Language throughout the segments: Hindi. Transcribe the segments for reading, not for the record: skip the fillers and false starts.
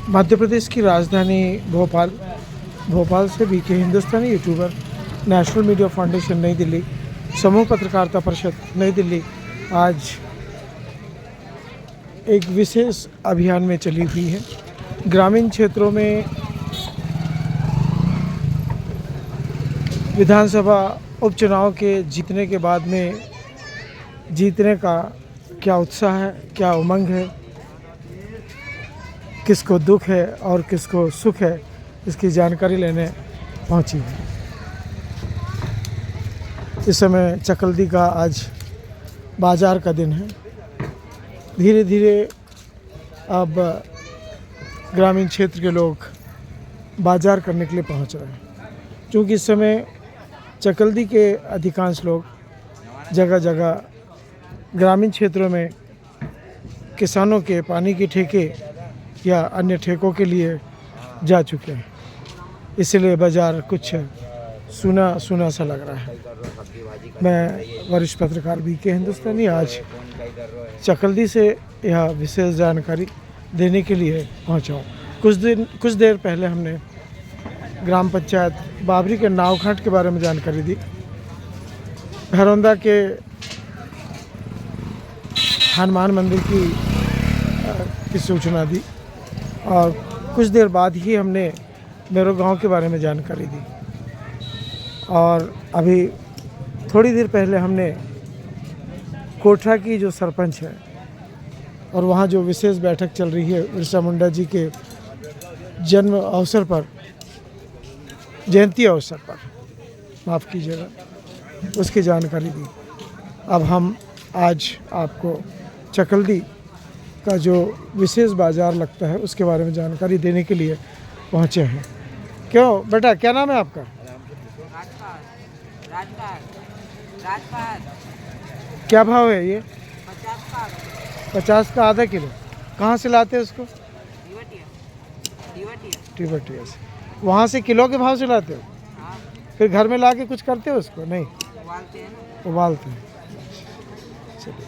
मध्य प्रदेश की राजधानी भोपाल से बीके हिंदुस्तानी यूट्यूबर नेशनल मीडिया फाउंडेशन नई दिल्ली समूह पत्रकारिता परिषद नई दिल्ली आज एक विशेष अभियान में चली हुई है। ग्रामीण क्षेत्रों में विधानसभा उपचुनाव के जीतने के बाद में जीतने का क्या उत्साह है, क्या उमंग है, किसको दुख है और किसको सुख है, इसकी जानकारी लेने पहुंची है। इस समय चकल्दी का आज बाज़ार का दिन है। धीरे धीरे अब ग्रामीण क्षेत्र के लोग बाज़ार करने के लिए पहुंच रहे हैं, क्योंकि इस समय चकल्दी के अधिकांश लोग जगह जगह ग्रामीण क्षेत्रों में किसानों के पानी के ठेके या अन्य ठेकों के लिए जा चुके हैं। इसलिए बाज़ार कुछ सूना सूना सा लग रहा है। मैं वरिष्ठ पत्रकार बीके हिंदुस्तानी आज चकल्दी से यह विशेष जानकारी देने के लिए पहुंचा हूँ। कुछ देर पहले हमने ग्राम पंचायत बाबरी के नावघाट के बारे में जानकारी दी, भरौंदा के हनुमान मंदिर की सूचना दी और कुछ देर बाद ही हमने मेरो गांव के बारे में जानकारी दी। और अभी थोड़ी देर पहले हमने कोठा की जो सरपंच है और वहाँ जो विशेष बैठक चल रही है बिरसा मुंडा जी के जन्म अवसर पर, जयंती अवसर पर, माफ़ कीजिएगा, उसकी जानकारी दी। अब हम आज आपको चकल्दी का जो विशेष बाज़ार लगता है उसके बारे में जानकारी देने के लिए पहुँचे हैं। क्यों बेटा, क्या नाम है आपका? क्या भाव है ये? 50 का आधा किलो। कहाँ से लाते हैं उसको? टिबटिया से। वहाँ से किलो के भाव से लाते हो? फिर घर में ला के कुछ करते हो उसको? नहीं, उबालते हैं। चलिए,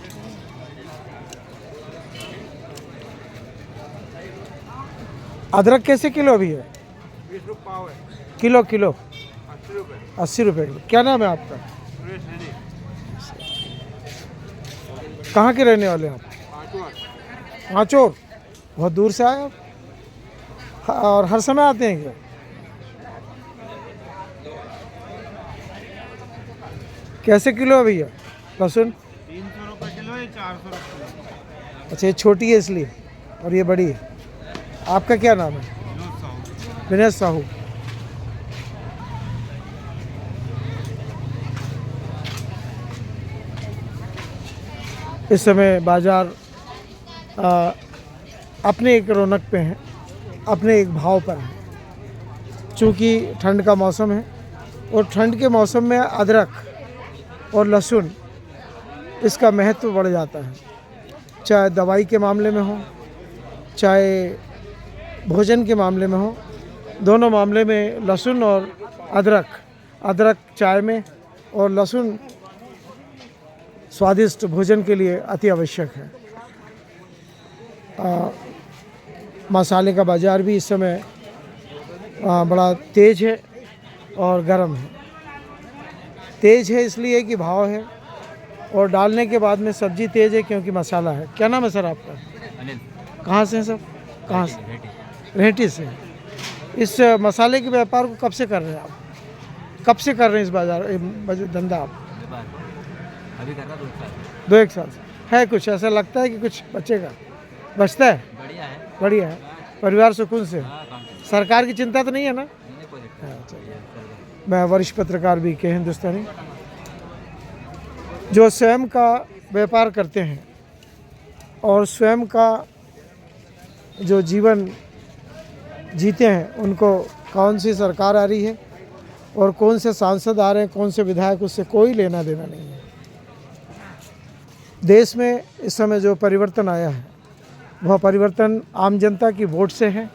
अदरक कैसे किलो भी है? 20 रुपये पाव है। किलो 80 रुपये। किलो। क्या नाम है आपका? कहाँ के रहने वाले हैं आप? पाँचोर। बहुत दूर से आए आप? और हर समय आते हैं क्या? कैसे किलो है भैया लहसुन? 300 रुपये किलो है, 400 रुपये। अच्छा, ये छोटी है इसलिए और ये बड़ी है। आपका क्या नाम है? विनय साहू। इस समय बाज़ार अपने एक रौनक पे हैं, अपने एक भाव पर हैं। चूँकि ठंड का मौसम है और ठंड के मौसम में अदरक और लहसुन इसका महत्व बढ़ जाता है, चाहे दवाई के मामले में हो, चाहे भोजन के मामले में हो। दोनों मामले में लहसुन और अदरक चाय में और लहसुन स्वादिष्ट भोजन के लिए अति आवश्यक है। मसाले का बाज़ार भी इस समय बड़ा तेज़ है और गर्म है। तेज़ है इसलिए कि भाव है, और डालने के बाद में सब्ज़ी तेज़ है क्योंकि मसाला है। क्या नाम है सर आपका? अनिल। कहाँ से हैं सर? कहाँ से? रेहटी से। इस मसाले के व्यापार को कब से कर रहे हैं आप? कब से कर रहे हैं इस बाज़ार धंधा आप? अभी कर रहा 2-1 साल से है। कुछ ऐसा लगता है कि कुछ बचेगा, बचता है? बढ़िया है। परिवार सुकून से? सरकार की चिंता तो नहीं है ना? हाँ, चलिए। मैं वरिष्ठ पत्रकार बीके हिंदुस्तानी, जो स्वयं का व्यापार करते हैं और स्वयं का जो जीवन जीते हैं, उनको कौन सी सरकार आ रही है और कौन से सांसद आ रहे हैं, कौन से विधायक, उससे कोई लेना देना नहीं है। देश में इस समय जो परिवर्तन आया है वह परिवर्तन आम जनता की वोट से है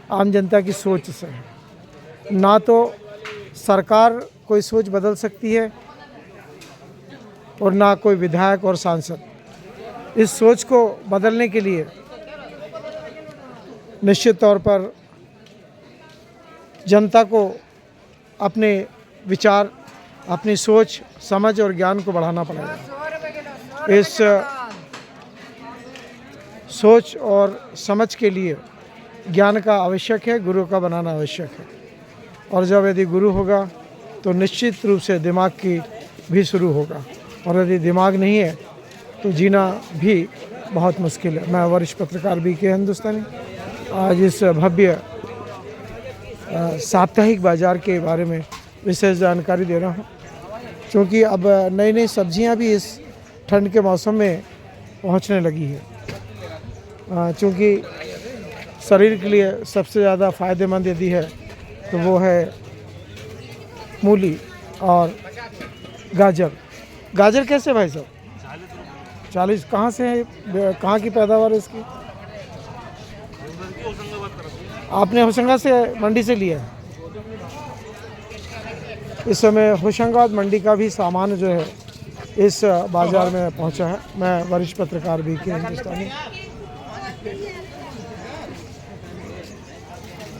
आम जनता की सोच से है। ना तो सरकार कोई सोच बदल सकती है और ना कोई विधायक और सांसद। इस सोच को बदलने के लिए निश्चित तौर पर जनता को अपने विचार, अपनी सोच, समझ और ज्ञान को बढ़ाना पड़ेगा। इस सोच और समझ के लिए ज्ञान का आवश्यक है, गुरु का बनाना आवश्यक है। और जब यदि गुरु होगा तो निश्चित रूप से दिमाग की भी शुरू होगा, और यदि दिमाग नहीं है तो जीना भी बहुत मुश्किल है। मैं वरिष्ठ पत्रकार BK हिंदुस्तानी आज इस भव्य साप्ताहिक बाज़ार के बारे में विशेष जानकारी दे रहा हूँ, क्योंकि अब नई नई सब्जियां भी इस ठंड के मौसम में पहुँचने लगी है। क्योंकि शरीर के लिए सबसे ज़्यादा फ़ायदेमंद यदि है तो वो है मूली और गाजर। गाजर कैसे भाई साहब? 40। कहाँ से है, कहाँ की पैदावार है इसकी? आपने होशंगाबाद से मंडी से लिया है। इस समय होशंगाबाद मंडी का भी सामान जो है इस बाज़ार में पहुंचा है। मैं वरिष्ठ पत्रकार BK हिंदुस्तानी।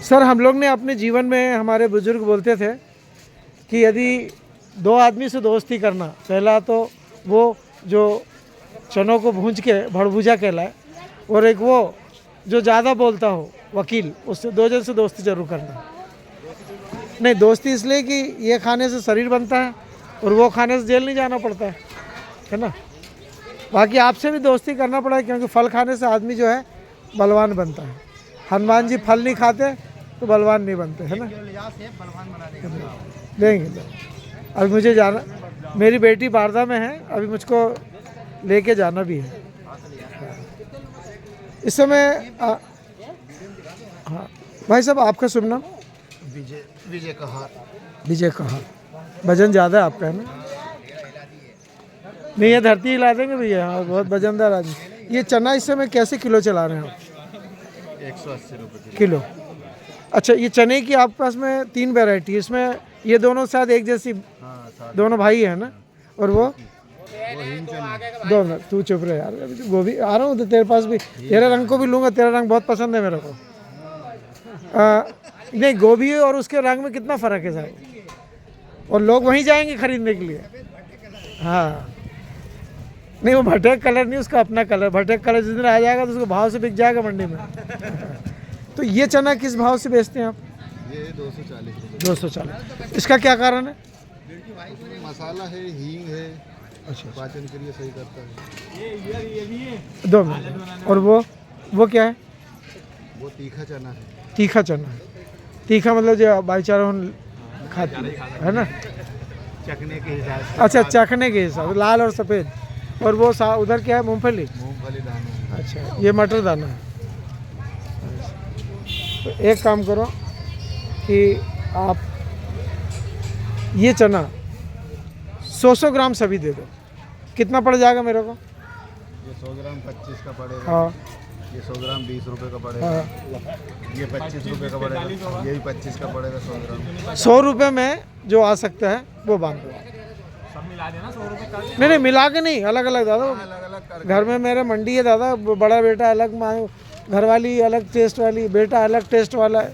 सर, हम लोग ने अपने जीवन में, हमारे बुजुर्ग बोलते थे कि यदि दो आदमी से दोस्ती करना, पहला तो वो जो चनों को भूंज के भड़भूजा कहलाए, और एक वो जो ज़्यादा बोलता हो वकील, उससे दो जन से दोस्ती जरूर करना। नहीं, दोस्ती इसलिए कि ये खाने से शरीर बनता है और वो खाने से जेल नहीं जाना पड़ता है ना। बाकी आपसे भी दोस्ती करना पड़ा है, क्योंकि फल खाने से आदमी जो है बलवान बनता है। हनुमान जी फल नहीं खाते तो बलवान नहीं बनते, है ना। देंगे। अभी मुझे जाना, मेरी बेटी बारदा में है, अभी मुझको लेके जाना भी है। इस समय हाँ भाई साहब, आपका शुभ नाम? विजय कहार। विजय कहार। वजन ज़्यादा है आपका, है ना? नहीं, ये धरती हिला देंगे भैया। हाँ, बहुत वजनदार आदमी। ये चना इस समय कैसे किलो चला रहे हैं आप? 180 रुपये किलो। अच्छा, ये चने की आपके पास में 3 वैरायटी, इसमें ये दोनों शायद एक जैसी, दोनों भाई है ना? और वो दो मिनट, तू चुप रहे यार। गोभी आ रहा हूँ तो तेरे पास भी, तेरे रंग को भी लूँगा, तेरा रंग बहुत पसंद है मेरे को। नहीं, गोभी और उसके रंग में कितना फ़र्क है साहब, और लोग वहीं जाएंगे खरीदने के लिए। हाँ, नहीं, वो भटक कलर नहीं, उसका अपना कलर। भटक कलर जिस दिन आ जाएगा तो उसको भाव से बिक जाएगा मंडी में। तो ये चना किस भाव से बेचते हैं आप? ये 240। 240। इसका क्या कारण है? मसाला है, हींग है, अच्छा, पाचन क्रिया सही करता है। 2 मिनट। और वो क्या है? वो तीखा चना है। तीखा चना है। तीखा मतलब जो भाईचारा खाते है ना, चखने के हिसाब से। अच्छा, चखने के हिसाब, लाल और सफ़ेद। और वो उधर क्या है? मूंगफली। मूंगफली दाना। अच्छा, ये मटर दाना है। तो एक काम करो कि आप ये चना 100 ग्राम सभी दे दो। कितना पड़ जाएगा मेरे को? ये 100 ग्राम 25 का पड़ेगा। हाँ। ये 100 ग्राम 20 रुपये का पड़ेगा। हाँ। ये 25 रुपये का पड़ेगा। ये भी 25 का पड़ेगा 100 ग्राम। 100 रुपये में जो आ सकता है वो बांध दो। सब मिला देना 100 रुपये का। नहीं, मिला के नहीं, अलग अलग दादा। अलग अलग कर। घर में मेरे मंडी है दादा, बड़ा बेटा अलग, घरवाली अलग टेस्ट वाली, बेटा अलग टेस्ट वाला है,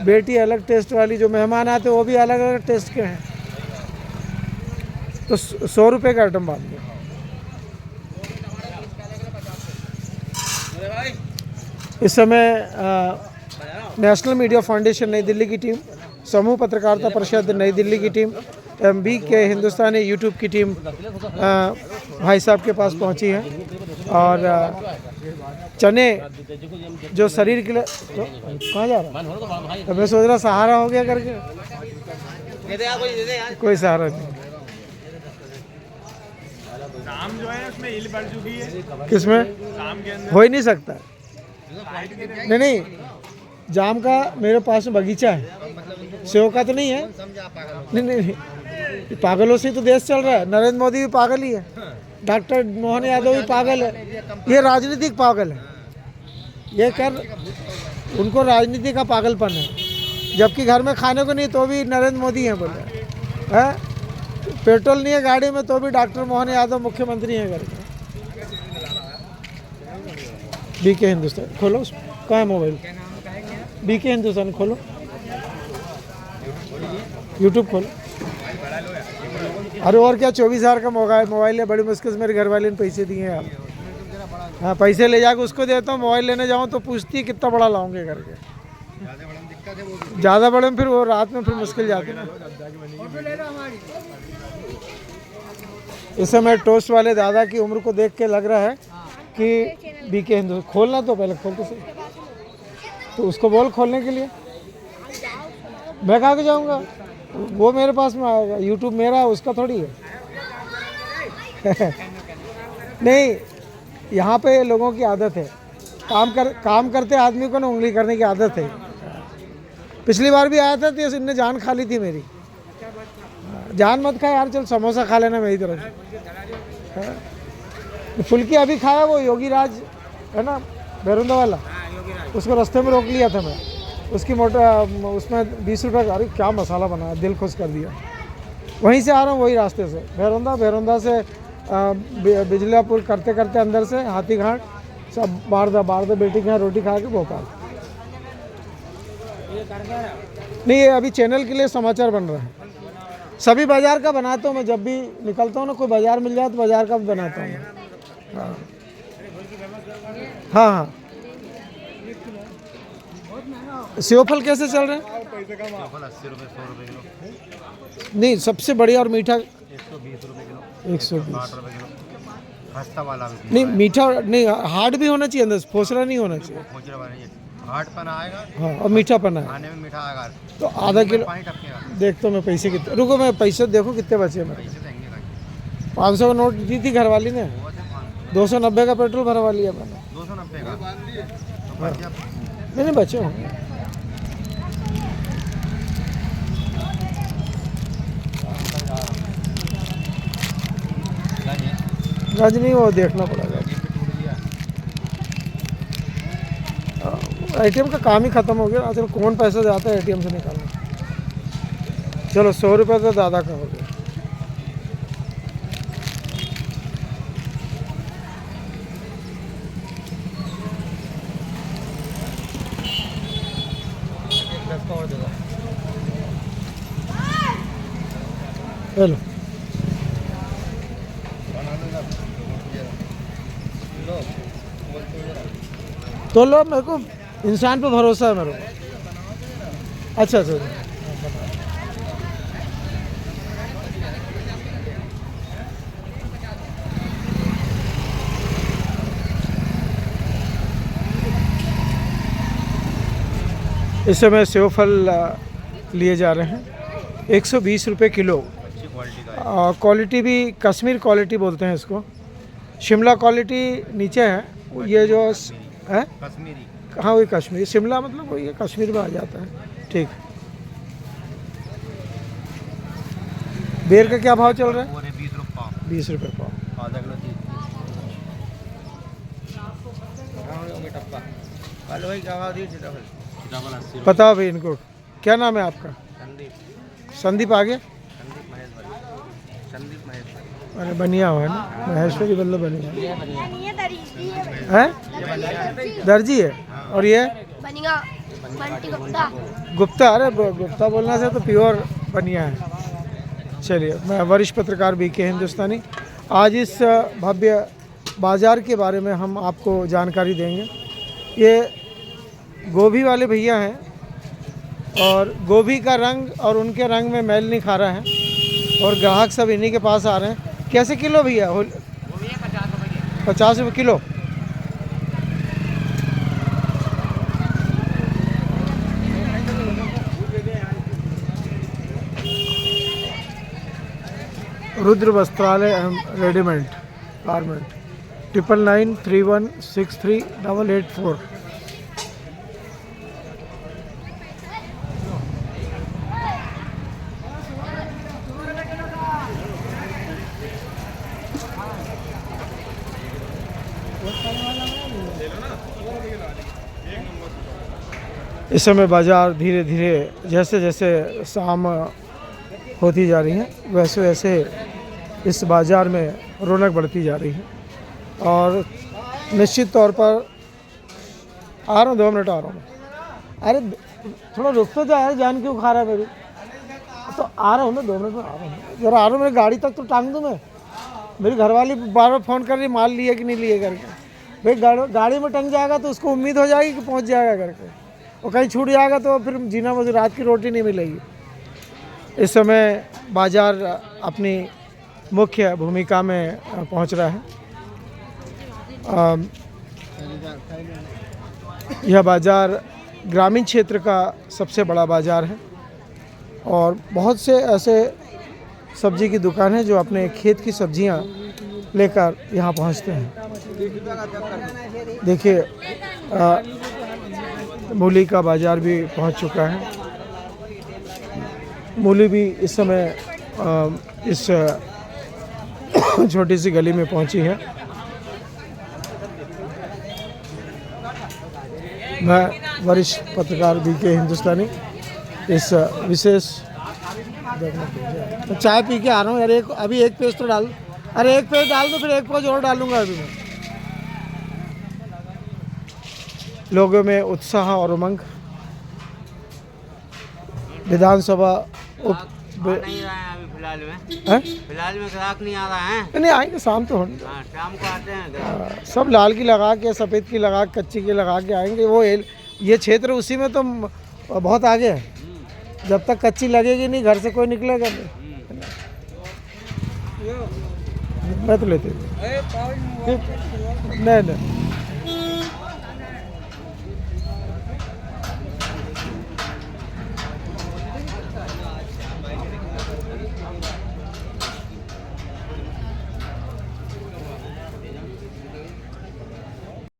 बेटी अलग टेस्ट वाली, जो मेहमान आते वो भी अलग अलग टेस्ट के हैं। तो 100 रुपये का आइटम बांध दो। इस समय नेशनल मीडिया फाउंडेशन नई दिल्ली की टीम, समूह पत्रकारिता परिषद नई दिल्ली की टीम, BK हिंदुस्तानी यूट्यूब की टीम भाई साहब के पास पहुंची है। और चने जो शरीर के लिए, तो कहाँ जा रहा है? तो मैं सोच रहा सहारा हो गया करके, कोई सहारा नहीं। जाम जो है उसमें हिल बढ़ चुकी है। किसमें? जाम के अंदर हो ही नहीं सकता। नहीं, जाम का मेरे पास में बगीचा है, सेव का तो नहीं है। नहीं, पागलों से तो देश चल रहा है। नरेंद्र मोदी भी पागल ही है, डॉक्टर मोहन यादव भी पागल है, ये राजनीतिक पागल है। ये कर उनको राजनीति का पागलपन है, जबकि घर में खाने को नहीं तो भी नरेंद्र मोदी हैं बोले हैं, पेट्रोल नहीं है गाड़ी में तो भी डॉक्टर मोहन यादव मुख्यमंत्री हैं घर में। बीके हिंदुस्तान खोलो, कहाँ है मोबाइल? बीके हिंदुस्तान खोलो, यूट्यूब खोलो। अरे और क्या, 24,000 का मोबाइल है, बड़ी मुश्किल से मेरे घर वाले ने पैसे दिए हैं यार। हाँ, पैसे ले जाकर उसको देता हूँ, मोबाइल लेने जाऊँ तो पूछती है कितना बड़ा लाऊंगे करके। ज़्यादा बड़े में फिर वो रात में फिर मुश्किल जाती है ना। इस समय टोस्ट वाले दादा की उम्र को देख के लग रहा है कि बीके हिंदू खोलना, तो पहले खोल तो सही, तो उसको बोल खोलने के लिए। मैं कहाँ के जाऊँगा, वो मेरे पास में आएगा, यूट्यूब मेरा है, उसका थोड़ी है। नहीं, यहाँ पे लोगों की आदत है, काम करते आदमी को ना उंगली करने की आदत है। पिछली बार भी आया था तो इसने जान खा ली थी मेरी। जान मत खा यार, चल समोसा खा लेना मेरी तरफ से। फुल्की अभी खाया, वो योगी राज है ना बैरुंदा वाला, उसको रास्ते में रोक लिया था मैं, उसकी उसमें 20 रुपये का, अरे क्या मसाला बनाया, दिल खुश कर दिया। वहीं से आ रहा हूँ, वही रास्ते से, बैरुंदा से बिजलापुर करते करते अंदर से हाथीघाट सब बारदा बेटी के यहाँ रोटी खा के भोपाल। नहीं, ये अभी चैनल के लिए समाचार बन रहा है। सभी बाज़ार का बनाता हूँ मैं, जब भी निकलता हूँ ना, कोई बाज़ार मिल जाए तो बाज़ार का भी बनाता हूँ। हाँ हाँ हाँ। सेव फल कैसे चल रहे हैं? 80 रुपये 100 रुपये किलो। नहीं, सबसे बढ़िया और मीठा 120 रुपये किलो, 120 रुपये किलो। खस्ता वाला भी नहीं, मीठा नहीं, हार्ड भी होना चाहिए, अंदर फोसरा नहीं होना चाहिए। हार्ड पना आएगा, हाँ, और मीठा पना है, खाने में मीठा आएगा। तो आधा किलो। पानी टपकेगा। देखता हूँ मैं पैसे कितने, रुको मैं पैसे देखो कितने बचे मेरे। पैसे देंगे भाई। 500 का नोट दी थी घरवाली ने, 290 का पेट्रोल भरवा लिया मैंने। 290 का नहीं बचे होंगे। रजनी वो देखना पड़ेगा, एटीएम का काम ही खत्म हो गया। आजकल कौन पैसा जाता है एटीएम से निकालने। चलो 100 रुपये तो दादा का हो गया। चलो तो लो, मेरे को इंसान पे भरोसा है मेरे को। अच्छा अच्छा, इस समय सेव फल लिए जा रहे हैं 120 रुपये किलो। अच्छी क्वालिटी का क्वालिटी भी कश्मीर क्वालिटी बोलते हैं इसको, शिमला क्वालिटी नीचे है। ये जो है कश्मीरी, हाँ वही कश्मीरी, शिमला मतलब वही कश्मीर में आ जाता है। ठीक, बेर का क्या भाव चल रहा है? 20 रुपये पाव। 20 रुपये पाव। आधा किलो 30। बताओ भाई इनको, क्या नाम है आपका? संदीप आगे? अरे बनिया हो है ना, महेश्वरी बल्लभ बनिया है, दर्जी है। और ये गुप्ता, अरे गुप्ता बोलने से तो प्योर बनिया है। चलिए, मैं वरिष्ठ पत्रकार बीके हिंदुस्तानी, आज इस भव्य बाज़ार के बारे में हम आपको जानकारी देंगे। ये गोभी वाले भैया हैं और गोभी का रंग और उनके रंग में मैल नहीं खा रहा है, और ग्राहक सब इन्हीं के पास आ रहे हैं। कैसे किलो भैया? 50 रुपये किलो। रुद्र वस्त्रालय रेडीमेड गारमेंट 9993163884। इस समय बाज़ार धीरे धीरे जैसे जैसे शाम होती जा रही है वैसे वैसे इस बाज़ार में रौनक बढ़ती जा रही है। और निश्चित तौर पर आ रहा हूँ, 2 मिनट आ रहा हूँ। अरे थोड़ा रुक तो जाए, जान क्यों खा रहा है मेरी? तो आ रहा हूँ ना, 2 मिनट में आ रहा हूँ। जरा आ रहा हूँ, मेरी गाड़ी तक तो टांग दूँ मैं। मेरी घरवाली बार बार फ़ोन कर रही, माल लिए कि नहीं लिए करके। भाई गाड़ी में टंग जाएगा तो उसको उम्मीद हो जाएगी कि पहुँच जाएगा करके, और कहीं छूट जाएगा तो फिर जीना मुझे रात की रोटी नहीं मिलेगी। इस समय बाज़ार अपनी मुख्य भूमिका में पहुँच रहा है। यह बाज़ार ग्रामीण क्षेत्र का सबसे बड़ा बाज़ार है और बहुत से ऐसे सब्जी की दुकान है जो अपने खेत की सब्जियां लेकर यहां पहुंचते हैं। देखिए मूली का बाज़ार भी पहुंच चुका है। मूली भी इस समय इस छोटी सी गली में पहुंची है। मैं वरिष्ठ पत्रकार बीके हिंदुस्तानी इस विशेष तो चाय पी के आ रहा हूँ यार। अभी एक पेज तो डाल, अरे एक पेज डाल दो, फिर एक पेज और डालूंगा अभी मैं। लोगों में उत्साह और उमंग। विधानसभा नहीं रहा है अभी फिलहाल में ग्राहक नहीं आ रहा है। नहीं आएंगे, शाम तो होने। शाम को आते हैं। सब लाल की लगा के, सफ़ेद की लगा के, कच्ची की लगा के आएंगे। वो ये क्षेत्र उसी में तो बहुत आगे है। जब तक कच्ची लगेगी नहीं घर से कोई निकलेगा नहीं। मैं तो लेते नहीं।